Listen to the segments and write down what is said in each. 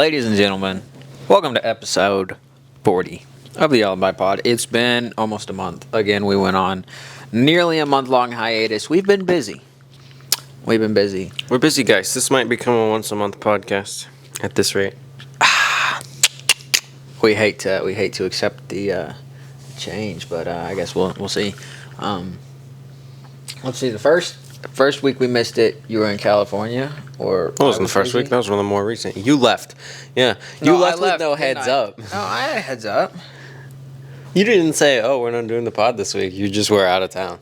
Ladies and gentlemen, welcome to episode 40 of the AlibiPod. It's been almost a month. Again, we went on nearly a month-long hiatus. We've been busy. We're busy, guys. This might become a once-a-month podcast at this rate. We hate to accept the change, but I guess we'll see. Let's see. The first week we missed it. You were in California, or it wasn't the first week. That was one of the more recent. You left. Yeah, you left with no heads up. No, I had a heads up. You didn't say, "Oh, we're not doing the pod this week." You just were out of town.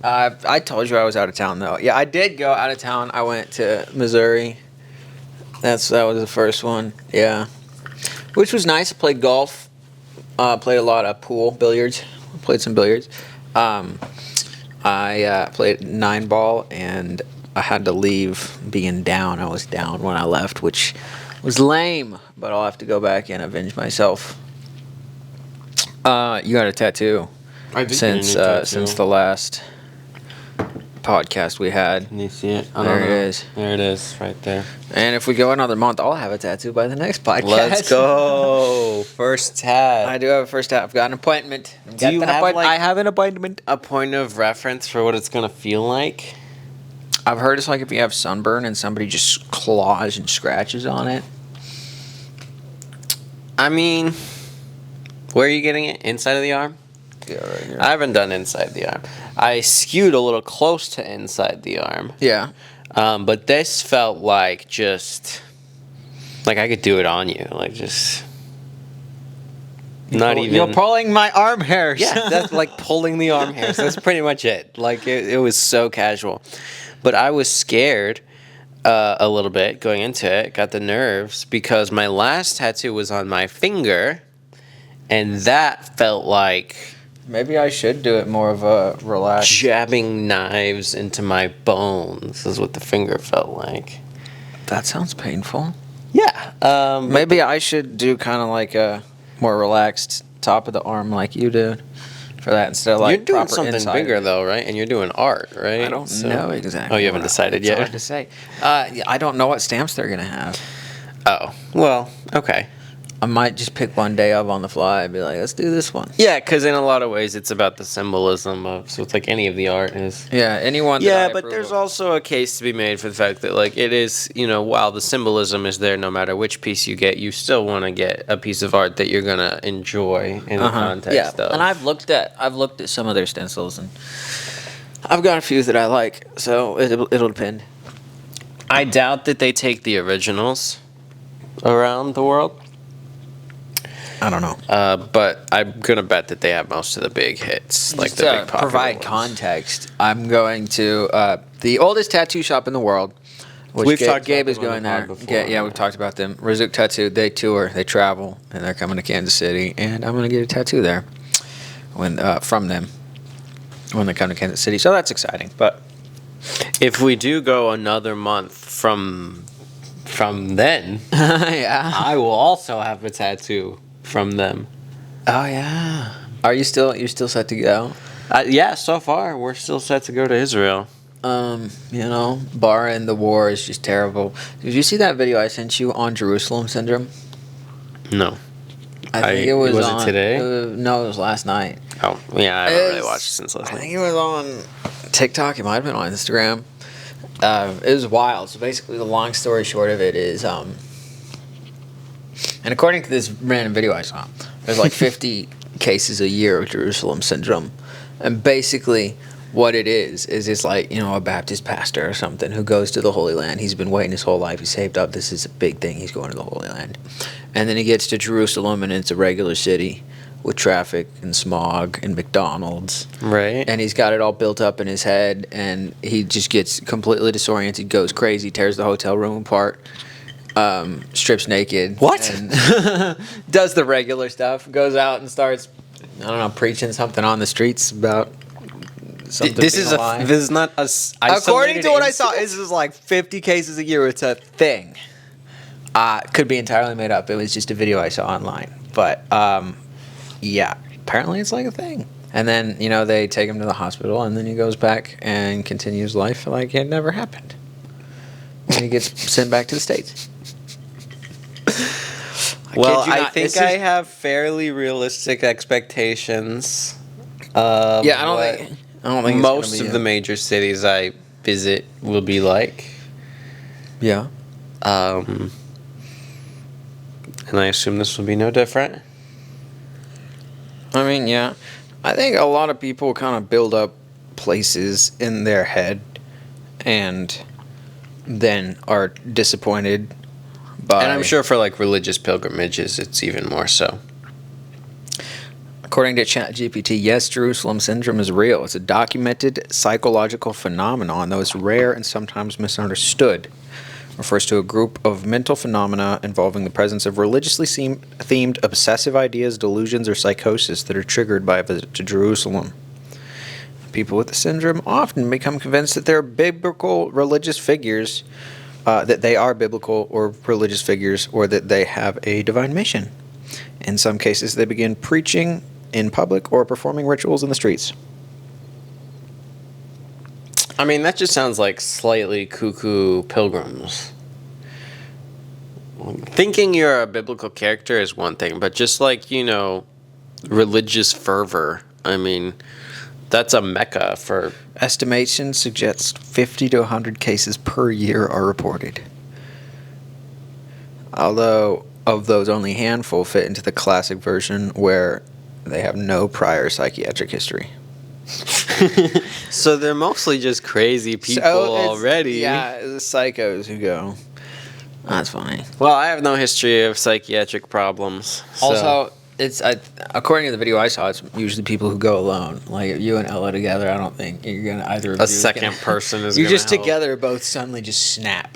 I told you I was out of town, though. Yeah, I did go out of town. I went to Missouri. That was the first one. Yeah, which was nice. I played golf. Played a lot of pool, billiards. Played some billiards. I played 9-ball, and I had to leave being down. I was down when I left, which was lame, but I'll have to go back and avenge myself. You got a tattoo. I did since the last podcast we had. Can you see it? There it is. There it is, right there. And if we go another month, I'll have a tattoo by the next podcast. Let's go. First tat. I do have a first tat. I've got an appointment. I have an appointment. A point of reference for what it's going to feel like? I've heard it's like if you have sunburn and somebody just claws and scratches on it. I mean, where are you getting it? Inside of the arm? Yeah, right here. I haven't done inside the arm. I skewed a little close to inside the arm. Yeah. But this felt like just... like I could do it on you. Like just... You're pulling my arm hairs. Yeah, that's like pulling the arm hairs. That's pretty much it. Like it was so casual. But I was scared a little bit going into it. Got the nerves because my last tattoo was on my finger. And that felt like... maybe I should do it more of a relaxed... jabbing knives into my bones is what the finger felt like. That sounds painful. Yeah. Maybe I should do kind of like a more relaxed top of the arm like you did for that instead of like you're doing proper something inside. Bigger though, right? And you're doing art, right? I don't know exactly. Oh, you haven't decided yet? It's hard to say. I don't know what stamps they're going to have. Oh, well, okay. I might just pick one day up on the fly and be like, let's do this one. Yeah, because in a lot of ways it's about the symbolism of, so it's like any of the art is. Yeah, anyone. Yeah, but there's also a case to be made for the fact that like it is, while the symbolism is there no matter which piece you get, you still want to get a piece of art that you're going to enjoy in the context of. And I've looked at some of their stencils and I've got a few that I like, so it'll depend. I doubt that they take the originals around the world. I don't know. But I'm going to bet that they have most of the big hits. Like the big popular provide ones. context, I'm going to the oldest tattoo shop in the world, which Gabe is going there. Yeah, we've talked about them. Razuk Tattoo, they tour, they travel, and they're coming to Kansas City, and I'm going to get a tattoo there from them when they come to Kansas City. So that's exciting. But if we do go another month from then, yeah, I will also have a tattoo from them. Oh yeah. You're still set to go? Yeah, so far we're still set to go to Israel. Barring the war is just terrible. Did you see that video I sent you on Jerusalem syndrome? No. I think it was it today? No, it was last night. Oh, yeah, I haven't really watched it since last night. I think it was on TikTok. It might have been on Instagram. It was wild. So basically, the long story short of it is, and according to this random video I saw, there's like 50 cases a year of Jerusalem syndrome. And basically, what it is it's like, a Baptist pastor or something who goes to the Holy Land. He's been waiting his whole life. He's saved up. This is a big thing. He's going to the Holy Land. And then he gets to Jerusalem, and it's a regular city with traffic and smog and McDonald's. Right. And he's got it all built up in his head, and he just gets completely disoriented, goes crazy, tears the hotel room apart, strips naked. What? And does the regular stuff, goes out and starts, preaching something on the streets about something. This is not a according to what I saw, this is like 50 cases a year. It's a thing. Could be entirely made up. It was just a video I saw online. But, yeah, apparently it's like a thing. And then, they take him to the hospital, and then he goes back and continues life like it never happened. And he gets sent back to the States. Well, kid you I not, think this I is- have fairly realistic expectations. Yeah, What I don't think it's most gonna be of the major cities I visit will be like. Yeah. And I assume this will be no different. I mean, yeah. I think a lot of people kind of build up places in their head and then are disappointed by. And I'm sure for like religious pilgrimages, it's even more so. According to ChatGPT, yes, Jerusalem syndrome is real. It's a documented psychological phenomenon, though it's rare and sometimes misunderstood. It refers to a group of mental phenomena involving the presence of religiously themed obsessive ideas, delusions, or psychosis that are triggered by a visit to Jerusalem. People with the syndrome often become convinced that they're biblical religious figures, that they are biblical or religious figures, or that they have a divine mission. In some cases, they begin preaching in public or performing rituals in the streets. I mean, that just sounds like slightly cuckoo pilgrims. Thinking you're a biblical character is one thing, but just like, religious fervor, I mean, that's a mecca for. Estimations suggest 50 to 100 cases per year are reported. Although, of those, only a handful fit into the classic version where they have no prior psychiatric history. So they're mostly just crazy people already. Yeah, the psychos who go. That's funny. Well, I have no history of psychiatric problems. So. Also, according to the video I saw, it's usually people who go alone. Like you and Ella together, I don't think you're gonna either. A second person is. You gonna just help. together both suddenly just snap.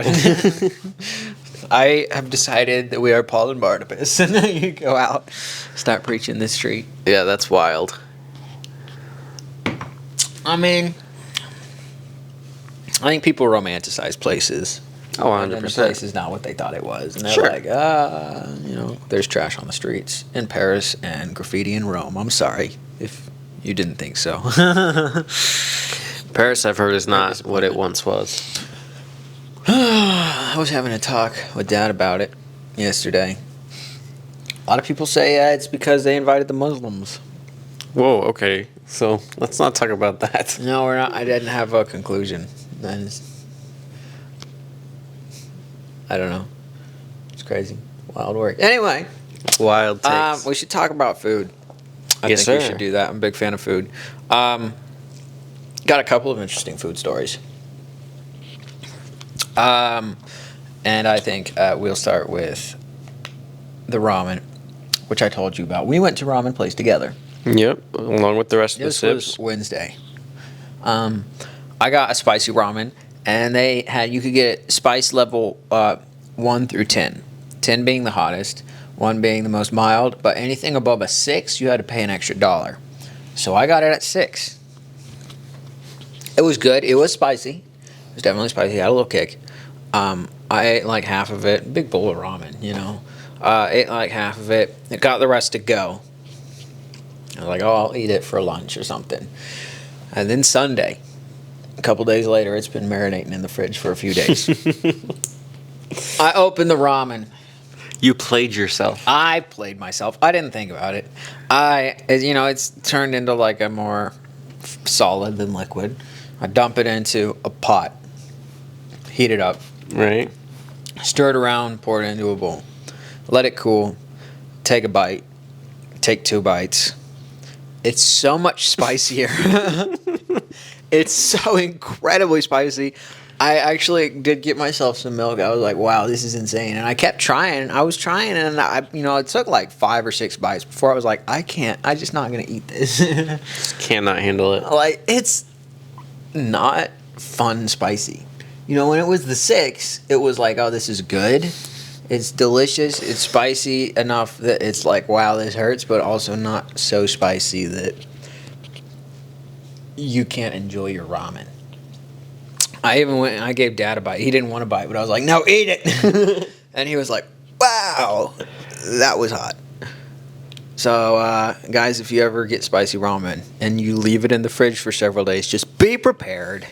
I have decided that we are Paul and Barnabas, and then you go out, start preaching the street. Yeah, that's wild. I mean, I think people romanticize places. Oh, 100%. And then the place is not what they thought it was. And they're Sure. like, there's trash on the streets in Paris and graffiti in Rome. I'm sorry if you didn't think so. Paris, I've heard, is not what it once was. I was having a talk with Dad about it yesterday. A lot of people say it's because they invited the Muslims. Whoa, okay. So let's not talk about that. No, we're not. I didn't have a conclusion. I don't know. It's crazy. Wild work. Anyway. Wild takes. We should talk about food. I think we should do that. I'm a big fan of food. Got a couple of interesting food stories. And I think we'll start with the ramen, which I told you about. We went to ramen place together. Yep, along with the rest of the This sips. was Wednesday. I got a spicy ramen, and you could get spice level 1 through 10. 10 being the hottest, 1 being the most mild, but anything above a 6, you had to pay an extra $1. So I got it at 6. It was good. It was spicy. It was definitely spicy. It had a little kick. I ate like half of it. Big bowl of ramen, ate like half of it. It got the rest to go. I was like, I'll eat it for lunch or something. And then Sunday, a couple days later, it's been marinating in the fridge for a few days. I opened the ramen. You played yourself. I played myself. I didn't think about it. It's turned into like a more solid than liquid. I dump it into a pot, heat it up, Right. stir it around, pour it into a bowl, let it cool, take a bite, take 2 bites. It's so much spicier. It's so incredibly spicy. I actually did get myself some milk. I was like, wow, this is insane. And I kept trying. I was trying, and it took like 5 or 6 bites before I was like, I'm just not going to eat this. Just cannot handle it. Like, it's not fun spicy. When it was the 6, it was like, oh, this is good. It's delicious. It's spicy enough that it's like, wow, this hurts, but also not so spicy that you can't enjoy your ramen. I even went and I gave Dad a bite. He didn't want a bite, but I was like, no, eat it. And he was like, wow, that was hot. So, guys, if you ever get spicy ramen and you leave it in the fridge for several days, just be prepared.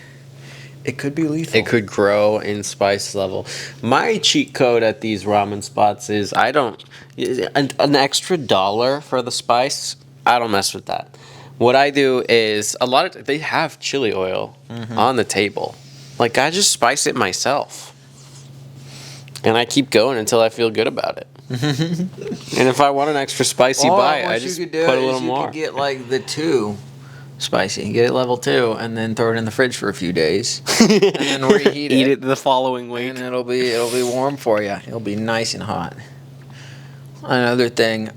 It could be lethal. It could grow in spice level. My cheat code at these ramen spots is I don't an extra $1 for the spice. I don't mess with that. What I do is they have chili oil on the table. Like I just spice it myself, and I keep going until I feel good about it. And if I want an extra spicy bite, I just put a little more. You could get like the 2 spicy, get it level 2, and then throw it in the fridge for a few days, and then reheat it. Eat it the following week, and it'll be warm for you. It'll be nice and hot. Another thing,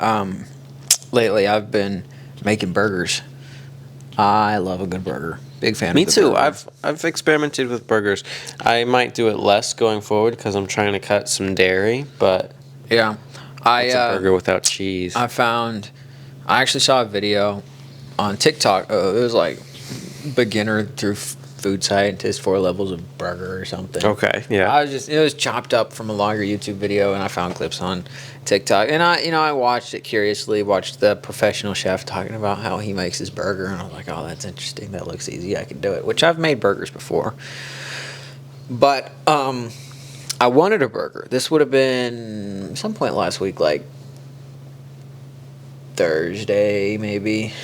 lately I've been making burgers. I love a good burger. Big fan. Me of too. burger. I've experimented with burgers. I might do it less going forward because I'm trying to cut some dairy, but yeah, it's a burger without cheese. I actually saw a video on TikTok. It was like beginner through food scientist 4 levels of burger or something. Okay, yeah. It was chopped up from a longer YouTube video, and I found clips on TikTok, and I watched it curiously. Watched the professional chef talking about how he makes his burger, and I was like, oh, that's interesting. That looks easy. I can do it. Which I've made burgers before, but I wanted a burger. This would have been some point last week, like Thursday maybe.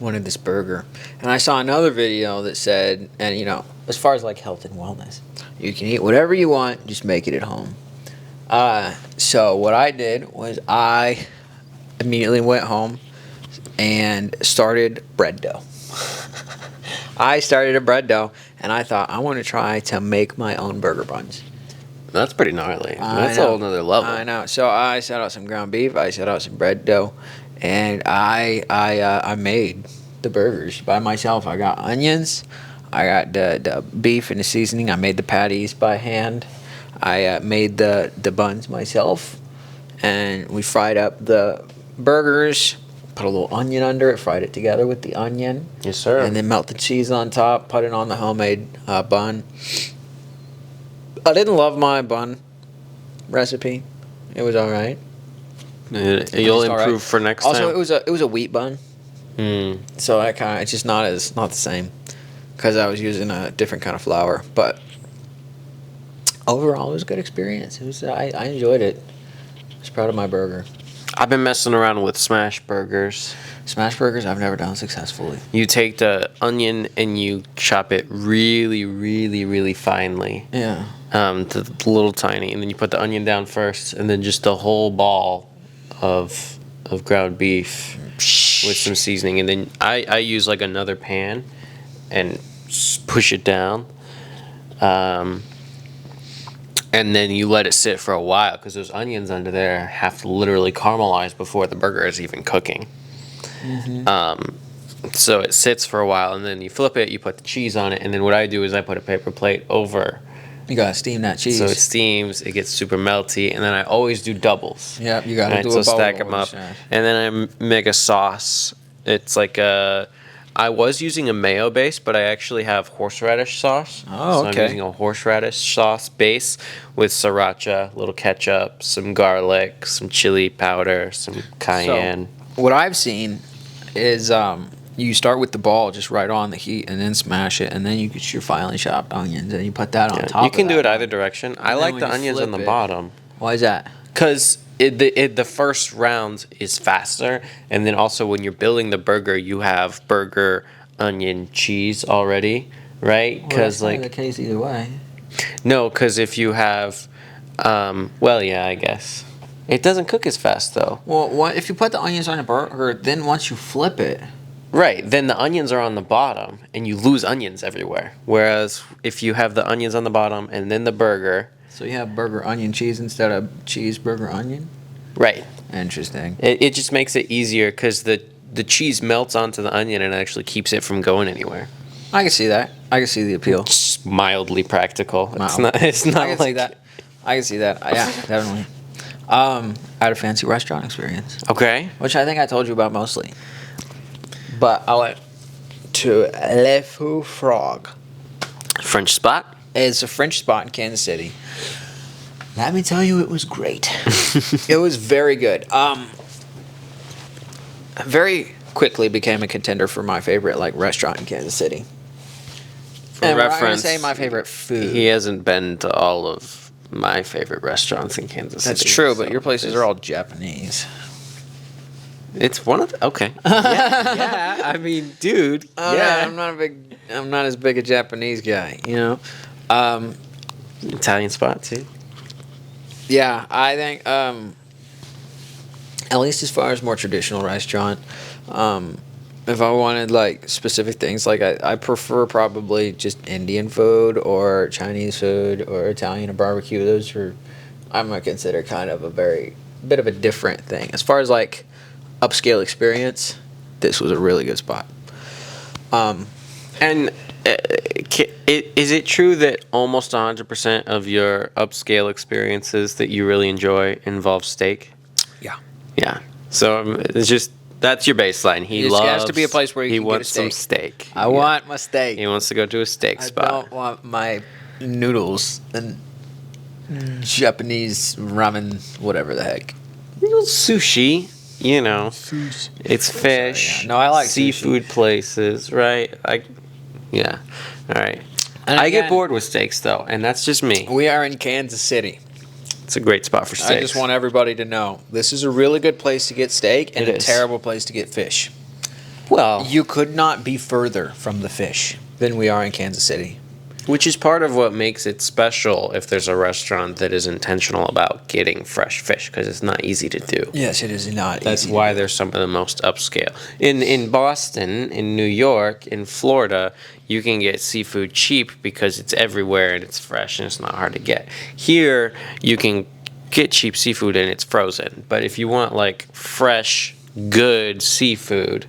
Wanted this burger, and I saw another video that said, and as far as like health and wellness, you can eat whatever you want, just make it at home. So what I did was I immediately went home and started bread dough. I started a bread dough, and I thought I want to try to make my own burger buns. That's pretty gnarly. That's a whole nother level. I know. So I set out some ground beef. I set out some bread dough, and I made the burgers by myself. I got onions. I got the beef and the seasoning. I made the patties by hand. I made the buns myself, and we fried up the burgers. Put a little onion under it. Fried it together with the onion. Yes, sir. And then melt the cheese on top. Put it on the homemade bun. I didn't love my bun recipe. It was all right. You'll improve for next time. Also, it was a wheat bun. So it's just not the same, because I was using a different kind of flour. But overall, it was a good experience. I enjoyed it. I was proud of my burger. I've been messing around with smash burgers. Smash burgers I've never done successfully. You take the onion and you chop it really, really, really finely. Yeah. To little tiny, and then you put the onion down first, and then just a whole ball of ground beef with some seasoning, and then I use like another pan and push it down, and then you let it sit for a while because those onions under there have to literally caramelize before the burger is even cooking. So it sits for a while, and then you flip it, you put the cheese on it, and then what I do is I put a paper plate over. You gotta steam that cheese. So it steams, it gets super melty, and then I always do doubles. Yep, you gotta do so a bowl. stack them up, and then I make a sauce. It's like I was using a mayo base, but I actually have horseradish sauce. Oh, okay. So I'm using a horseradish sauce base with sriracha, a little ketchup, some garlic, some chili powder, some cayenne. So, what I've seen is you start with the ball just right on the heat, and then smash it, and then you get your finely chopped onions, and you put that on top. You can of do it either direction. I like the when you onions on the flip it- bottom. Why is that? Because the first round is faster, and then also when you're building the burger, you have burger, onion, cheese already, right? Because Well, that's not the case either way. no, because if you have, well, yeah, I guess it doesn't cook as fast though. Well, what if you put the onions on a burger? Then once you flip it, Right, then the onions are on the bottom, and you lose onions everywhere. Whereas if you have the onions on the bottom and then the burger, so you have burger, onion, cheese instead of cheese, burger, onion. right, Interesting. it just makes it easier because the cheese melts onto the onion and actually keeps it from going anywhere. I can see that. I can see the appeal. It's mildly practical. It's Mild. not. It's I not can like see that. I can see that. Yeah, definitely. I had a fancy restaurant experience, Okay. which I think I told you about mostly. But I went to Le Fou Frog. French spot. It's a French spot in Kansas City. Let me tell you, it was great. It was very good. Very quickly became a contender for my favorite restaurant in Kansas City. For And we're not gonna reference, say my favorite food. he hasn't been to all of my favorite restaurants in Kansas City. That's true, but so your places are all Japanese. It's one of the... Okay. Yeah, I mean, dude, yeah. I'm not as big a Japanese guy, you know? Italian spot, too. Yeah, I think, at least as far as more traditional restaurant, if I wanted, like, specific things, like, I prefer probably just Indian food or Chinese food or Italian or barbecue. Those are, I'm going to consider kind of a very, bit of a different thing. As far as, like, upscale experience, this was a really good spot. And is it true that almost 100% of your upscale experiences that you really enjoy involve steak? Yeah. Yeah. So it's just... That's your baseline. He has to be a place where you he can get a wants some steak. steak. I want my steak. He wants to go to a steak I spot. don't want my noodles and Japanese ramen, whatever the heck. Sushi, you know, it's fish. Sorry, yeah. No, I like seafood places, right? Yeah. All right. And I get again, bored with steaks though, and that's just me. We are in Kansas City. It's a great spot for steaks. I just want everybody to know this is a really good place to get steak and a terrible place to get fish. Well, you could not be further from the fish than we are in Kansas City. Which is part of what makes it special if there's a restaurant that is intentional about getting fresh fish, because it's not easy to do. Yes, it is not That's easy. why they're some of the most upscale. In Boston, in New York, in Florida, you can get seafood cheap because it's everywhere and it's fresh and it's not hard to get. Here, you can get cheap seafood and it's frozen. But if you want like fresh, good seafood,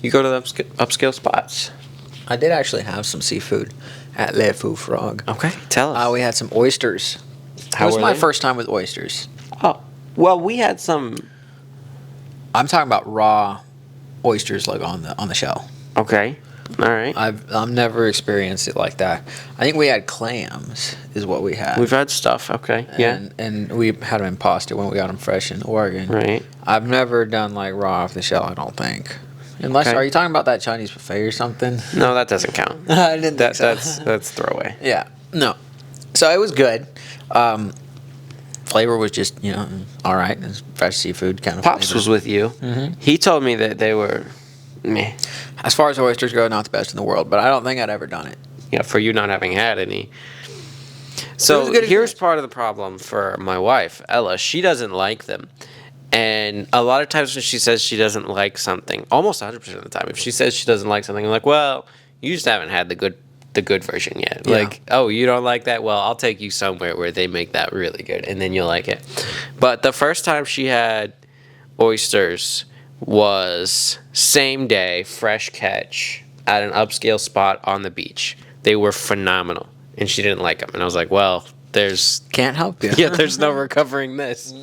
you go to the upscale spots. I did actually have some seafood at Le Fou Frog. Okay, tell us. We had some oysters. How it was were my they? first time with oysters. Oh, well, we had some. I'm talking about raw oysters, like on the shell. Okay, all right. I've never experienced it like that. I think we had clams, is what we had. We've had stuff. Okay, yeah. And we had them in pasta when we got them fresh in Oregon. Right. I've never done like raw off the shell. I don't think. Unless, Okay. are you talking about that Chinese buffet or something? No, that doesn't count. I didn't think so. That's throwaway. Yeah. No. So it was good. Flavor was just, all right. It was fresh seafood kind of Pops flavor. was with you. Mm-hmm. He told me that they were meh. As far as oysters go, not the best in the world, but I don't think I'd ever done it. Yeah, for you not having had any. It was So a good here's experience. part of the problem for my wife, Ella. She doesn't like them. And a lot of times when she says she doesn't like something, almost 100% of the time, if she says she doesn't like something, I'm like, well, you just haven't had the good version yet. Yeah. Like, oh, you don't like that? Well, I'll take you somewhere where they make that really good, and then you'll like it. But the first time she had oysters was same day, fresh catch, at an upscale spot on the beach. They were phenomenal, and she didn't like them. And I was like, well, there's Can't help you. there's no recovering this.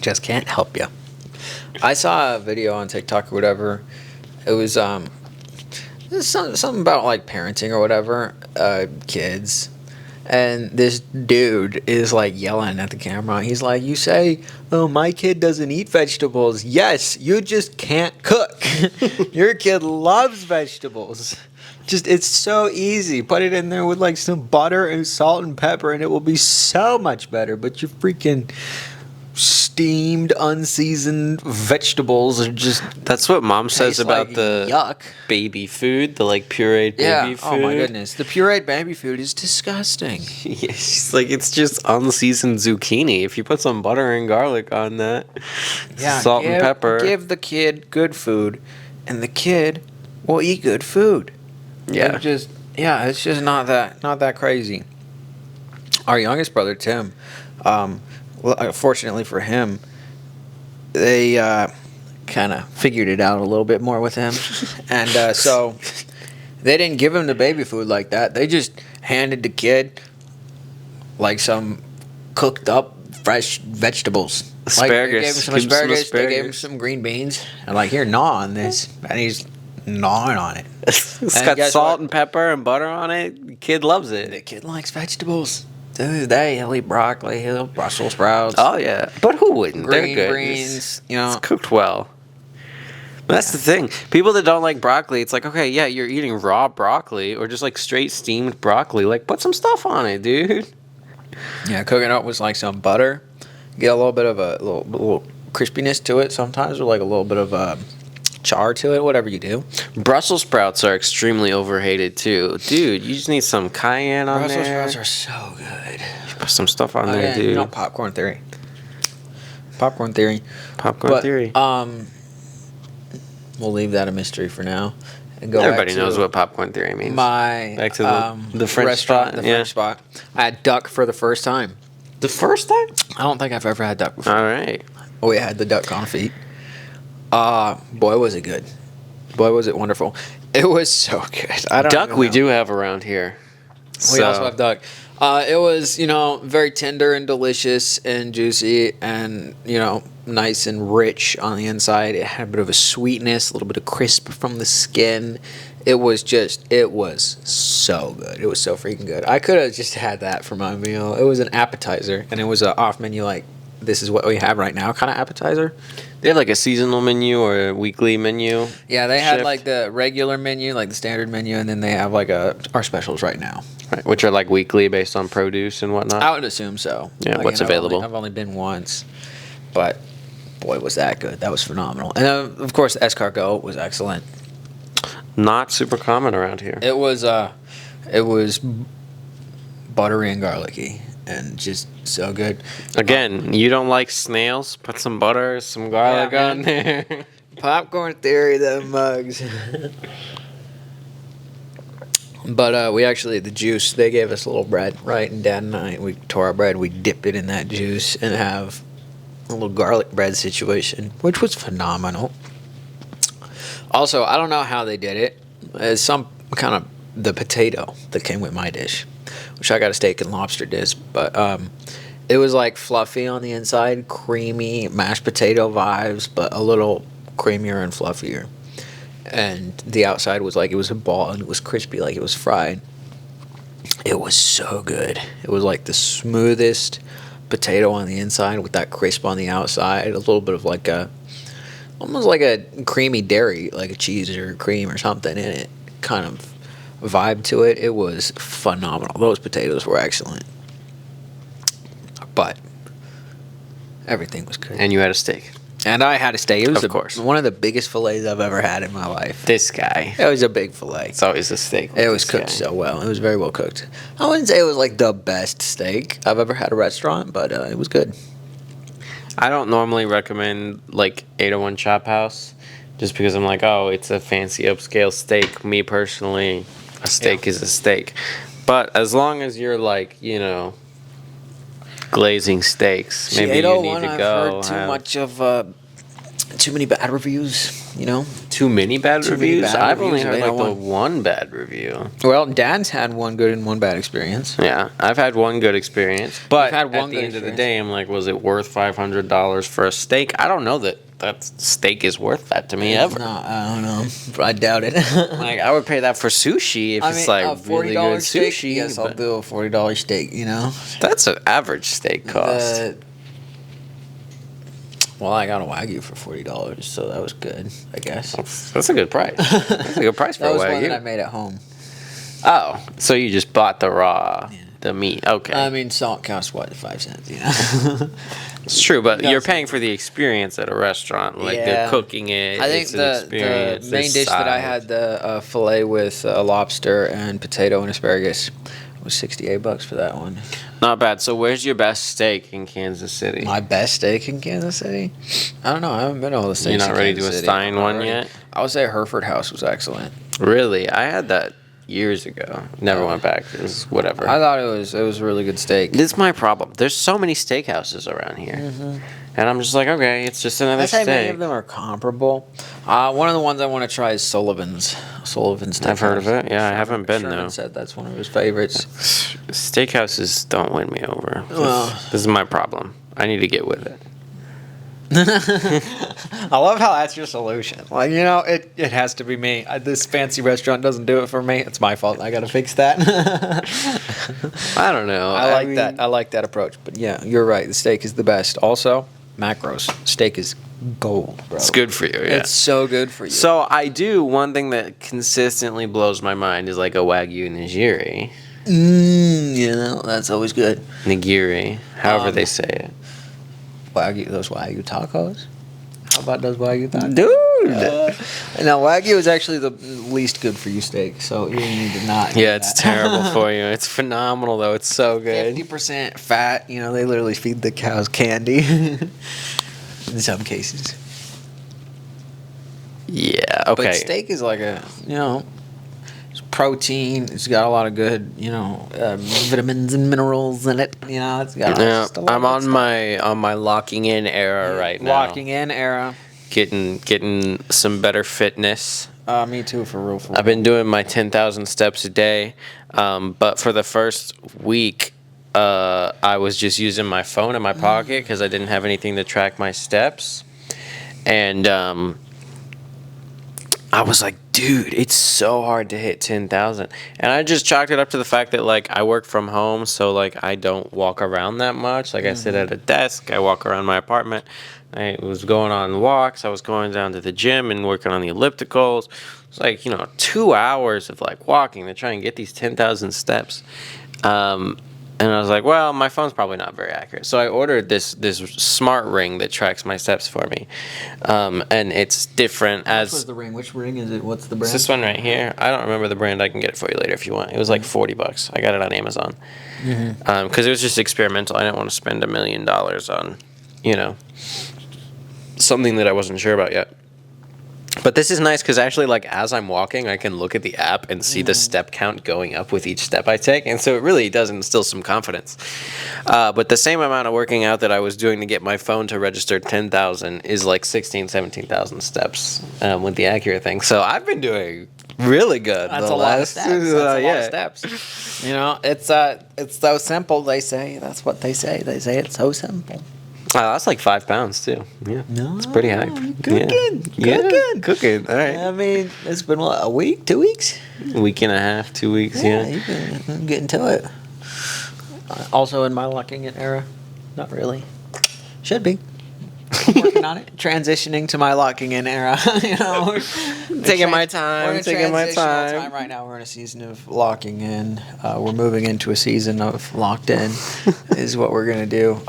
Just can't help you. I saw a video on TikTok or whatever. It was something about like parenting or whatever, kids. And this dude is like yelling at the camera. He's like, "You say, oh, my kid doesn't eat vegetables. Yes, you just can't cook. Your kid loves vegetables. Just, it's so easy. Put it in there with like some butter and salt and pepper, and it will be so much better. But you freaking steamed, unseasoned vegetables are just That's what mom says taste about like the yuck. baby food, the like pureed baby food. Oh my goodness, the pureed baby food is disgusting. Yeah, she's like, it's just unseasoned zucchini. If you put some butter and garlic on that, salt and pepper. Give the kid good food, and the kid will eat good food. Yeah. It's just not that crazy. Our youngest brother Tim, fortunately for him, they kind of figured it out a little bit more with him, and so they didn't give him the baby food like that. They just handed the kid like some cooked up fresh vegetables. Like, they gave him Asparagus. some Give him some asparagus. They gave him asparagus. some green beans, and like, here, gnaw on this, and he's gnawing on it. It's And got guess salt what? and pepper and butter on it. The kid loves The it. kid likes vegetables. To this day, he'll eat broccoli, he'll eat Brussels sprouts, Oh yeah, but who wouldn't? green They're good. greens. You know, It's cooked well. That's the thing. People that don't like broccoli, it's like, okay, yeah, you're eating raw broccoli or just like straight steamed broccoli. Like, put some stuff on it, dude. Yeah, cook it up with like some butter. Get a little bit of a little crispiness to it sometimes, or like a little bit of char to it, whatever you do. Brussels sprouts are extremely overhated too. Dude, you just need some cayenne on Brussels there. sprouts are so good. Put some stuff on there, dude. You know, popcorn theory. Popcorn theory. Popcorn theory. We'll leave that a mystery for now. And go Everybody back to knows what popcorn theory means. Back to the French restaurant, spot. The French spot. I had duck for the first time. The first time? I don't think I've ever had duck before. All right. We had the duck confit. Boy, was it good. Boy, was it wonderful. It was so good. Duck we do have around here. We also have duck. It was, very tender and delicious and juicy and, nice and rich on the inside. It had a bit of a sweetness, a little bit of crisp from the skin. It was so good. It was so freaking good. I could have just had that for my meal. It was an appetizer, and it was an off menu, like, this is what we have right now kind of appetizer. They have like a seasonal menu or a weekly menu. Yeah, they had like the regular menu, like the standard menu, and then they have like our specials right now. Right, which are like weekly based on produce and whatnot. I would assume so. Yeah, Like, what's available. I've only been once, but boy, was that good. That was phenomenal. And of course, the escargot was excellent. Not super common around here. It was buttery and garlicky and just so good. Again, you don't like snails? Put some butter, some garlic on there. Popcorn theory, the mugs. But we actually, the juice, they gave us a little bread, right? And Dad and I, we tore our bread, we dipped it in that juice and have a little garlic bread situation, which was phenomenal. Also, I don't know how they did it. It's some kind of the potato that came with my dish, which I got a steak and lobster dish, but it was like fluffy on the inside, creamy mashed potato vibes, but a little creamier and fluffier. And the outside was like it was a ball and it was crispy like it was fried. It was so good. It was like the smoothest potato on the inside with that crisp on the outside, a little bit of like almost like a creamy dairy, like a cheese or cream or something in it, kind of vibe to it. It was phenomenal. Those potatoes were excellent. But everything was good. And you had a steak. And I had a steak. It was Of course. one of the biggest fillets I've ever had in my life. This guy. It was a big fillet. It's always a steak. It was cooked so well. It was very well cooked. I wouldn't say it was like the best steak I've ever had at a restaurant, but it was good. I don't normally recommend like 801 Chop House just because I'm like, oh, it's a fancy upscale steak. Me personally, a steak is a steak. But as long as you're like, glazing steaks, maybe you need to go. I've heard too many bad reviews, Too many bad Too many reviews? bad I've only reviews, heard like the 801. one bad review. Well, Dan's had one good and one bad experience. Yeah, I've had one good experience, but had at one the good end of the experience. day, I'm like, was it worth $500 for a steak? I don't know that steak is worth that to me ever. No, I don't know. I doubt it. Like, I would pay that for sushi if it's like a really good steak, sushi. yes, I'll but do a $40 steak, that's an average steak cost. Well, I got a Wagyu for $40, so that was good, I guess. That's a good price. That's a good price for That a was one that I Wagyu. made at home. Oh, so you just bought the meat. Okay. I mean, salt costs, 5 cents, It's true, but No, you're it's- paying for the experience at a restaurant. Like, Yeah. they're cooking it. I think it's an the experience. main there's dish that I sides. had, the filet with lobster and potato and asparagus, was $68 for that one. Not bad. So, where's your best steak in Kansas City? My best steak in Kansas City? I don't know. I haven't been to all the steaks. You're not in ready Kansas to City. assign I'm not one ready. yet? I would say Hereford House was excellent. Really? I had that years ago. Never went back. It was whatever. I thought it was a really good steak. This is my problem. There's so many steakhouses around here. And I'm just like, okay, it's just another I'd say many steak. of them are comparable. One of the ones I want to try is Sullivan's. Sullivan's Steakhouse. I've heard of it. Yeah, I haven't been, Sherman though. said that's one of his favorites. Steakhouses don't win me over. Well- This is my problem. I need to get with it. I love how that's your solution. Like, it has to be me. This fancy restaurant doesn't do it for me. It's my fault. I got to fix that. I don't know. I like that. I like that approach. But yeah, you're right. The steak is the best. Also, macros. Steak is gold, bro. It's good for you. Yeah. It's so good for you. So I do one thing that consistently blows my mind is like a Wagyu nigiri. You know, that's always good. Nigiri, however they say it. Those Wagyu tacos? How about those Wagyu tacos? Dude! Now, Wagyu is actually the least good for you steak, so you need to not. Yeah, it's terrible for you. It's phenomenal, though. It's so good. 50% fat, you know, they literally feed the cows candy in some cases. Yeah, okay. But steak is like a, you know, it's protein. It's got a lot of good, you know, vitamins and minerals in it. You know, it's got just a lot I'm of on good stuff. my locking in era right now. Locking in era. Getting some better fitness. Me too, for real. I've been doing my 10,000 steps a day, but for the first week, I was just using my phone in my pocket because I didn't have anything to track my steps, and I was like, dude, it's so hard to hit 10,000. And I just chalked it up to the fact that, like, I work from home, so, like, I don't walk around that much. Like, I sit at a desk, I walk around my apartment. I was going on walks, I was going down to the gym and working on the ellipticals. It's like, you know, 2 hours of, like, walking to try and get these 10,000 steps. And I was like, well, my phone's probably not very accurate. So I ordered this smart ring that tracks my steps for me. And it's different as... What's the ring? Which ring is it? What's the brand? It's this one right here. I don't remember the brand. I can get it for you later if you want. It was like $40. I got it on Amazon. Because it was just experimental. I didn't want to spend $1 million on, you know, something that I wasn't sure about yet. But this is nice because actually, like, as I'm walking, I can look at the app and see the step count going up with each step I take. And so it really does instill some confidence. But the same amount of working out that I was doing to get my phone to register 10,000 is like 16,000, 17,000 steps with the accurate thing. So I've been doing really good. That's a lot of steps. That's a lot of steps. You know, it's so simple, they say. That's what they say. They say it's so simple. Oh, that's like 5 pounds too. Yeah, it's pretty high. Cooking. Cooking. All right. I mean, it's been what, a week, 2 weeks? A week and a half, 2 weeks. Yeah. You've been getting to it. Also in my locking in era, not really. Should be. I'm working on it. Transitioning to my locking in era. You know, Taking my time. We're in a transitional time right now. We're in a season of locking in. We're moving into a season of locked in. Is what we're gonna do.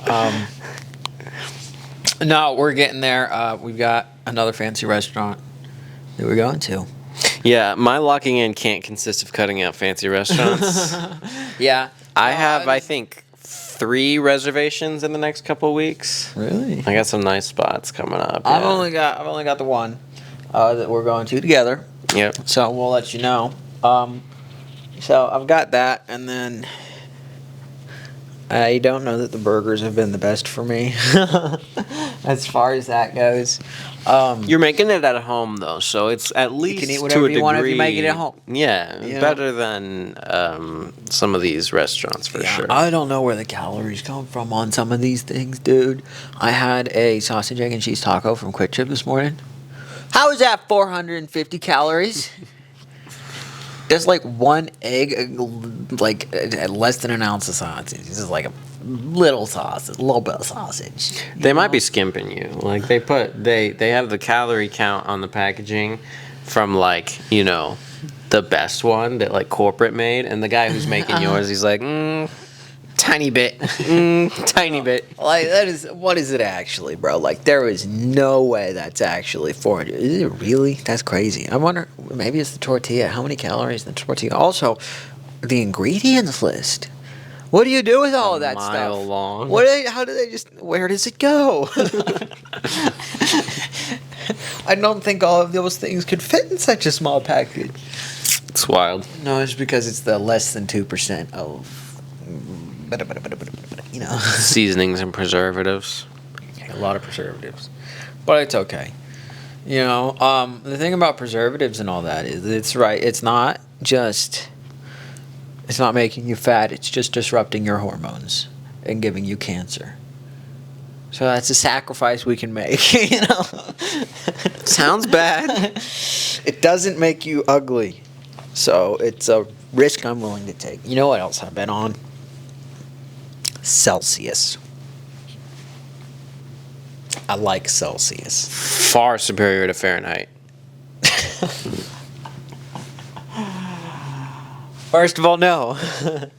No, we're getting there. We've got another fancy restaurant that we're going to. Yeah, my locking in can't consist of cutting out fancy restaurants. Yeah. I have, I think, 3 reservations in the next couple weeks. Really? I got some nice spots coming up. I've only got the one that we're going to together. Yep. So we'll let you know. So I've got that, and then I don't know that the burgers have been the best for me as far as that goes. You're making it at home though, so it's at least you can eat whatever to a you degree. want if you make it at home. Yeah, You know? better than some of these restaurants for sure. I don't know where the calories come from on some of these things, dude. I had a sausage, egg, and cheese taco from Quick Trip this morning. How is that 450 calories? There's like one egg, like less than an ounce of sausage. This is like a little sausage, a little bit of sausage. They might be skimping you. Like they have the calorie count on the packaging from like, you know, the best one that like corporate made, and the guy who's making yours, he's like, tiny bit, tiny bit. Like what is it actually, bro? Like there is no way that's actually 400. Is it really? That's crazy. I wonder, maybe it's the tortilla. How many calories in the tortilla? Also, the ingredients list. What do you do with all of that stuff? Mile long. How do they just? Where does it go? I don't think all of those things could fit in such a small package. It's wild. No, it's because it's the less than 2% of. You know, seasonings and preservatives. A lot of preservatives, but it's okay. You know, the thing about preservatives and all that is it's right. It's not making you fat. It's just disrupting your hormones and giving you cancer. So that's a sacrifice we can make. You know, Sounds bad. It doesn't make you ugly, so it's a risk I'm willing to take. You know what else I've been on? Celsius. I like Celsius. Far superior to Fahrenheit. First of all, no,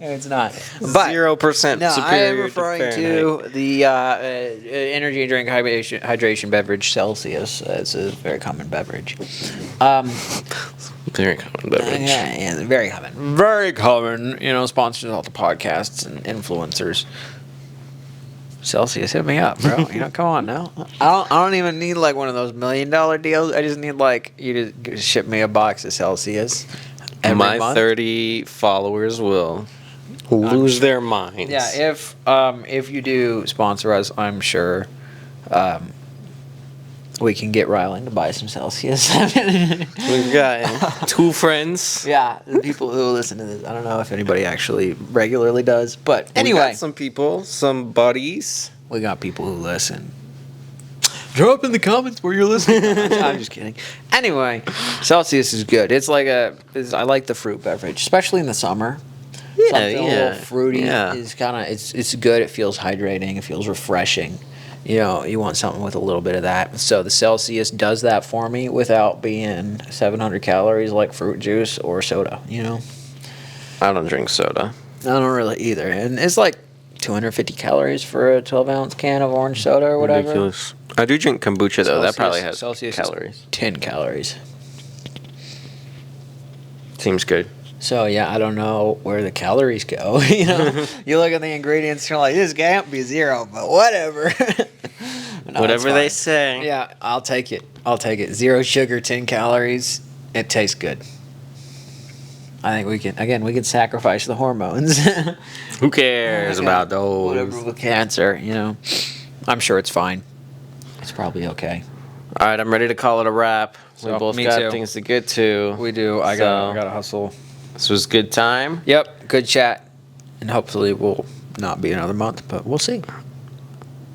it's not. But 0% no, I am superior referring to Fahrenheit. to the energy drink hydration beverage Celsius. It's a very common beverage. Very common beverage. Yeah, very common. Very common. You know, sponsors all the podcasts and influencers. Celsius, hit me up, bro. You know, come on now. I don't even need like one of those $1 million deals. I just need like you to ship me a box of Celsius. My month. 30 followers will lose their minds. Yeah, if you do sponsor us, I'm sure we can get Rylan to buy some Celsius. We've got 2 friends. Yeah, the people who listen to this. I don't know if anybody actually regularly does, but We anyway, got some people, some buddies. we got people who listen. Drop in the comments where you're listening. I'm just kidding. Anyway, Celsius is good. It's like I like the fruit beverage, especially in the summer. Something a little fruity is kind of it's good. It feels hydrating. It feels refreshing. You know, you want something with a little bit of that. So the Celsius does that for me without being 700 calories like fruit juice or soda. You know, I don't drink soda. I don't really either, and it's like 250 calories for a 12-ounce can of orange soda or whatever. Ridiculous. I do drink kombucha though. That probably has Celsius calories. 10 calories. Seems good. So yeah, I don't know where the calories go. You know, you look at the ingredients, you're like, this can't be 0, but whatever. No, Whatever they say. Yeah, I'll take it. 0 sugar, 10 calories. It tastes good. I think we can sacrifice the hormones. Who cares about those? Whatever with cancer, you know. I'm sure it's fine. It's probably okay. All right, I'm ready to call it a wrap. So, We both me got too. things to get to. We do. I gotta hustle. This was good time. Yep, good chat. And hopefully we'll not be another month, but we'll see.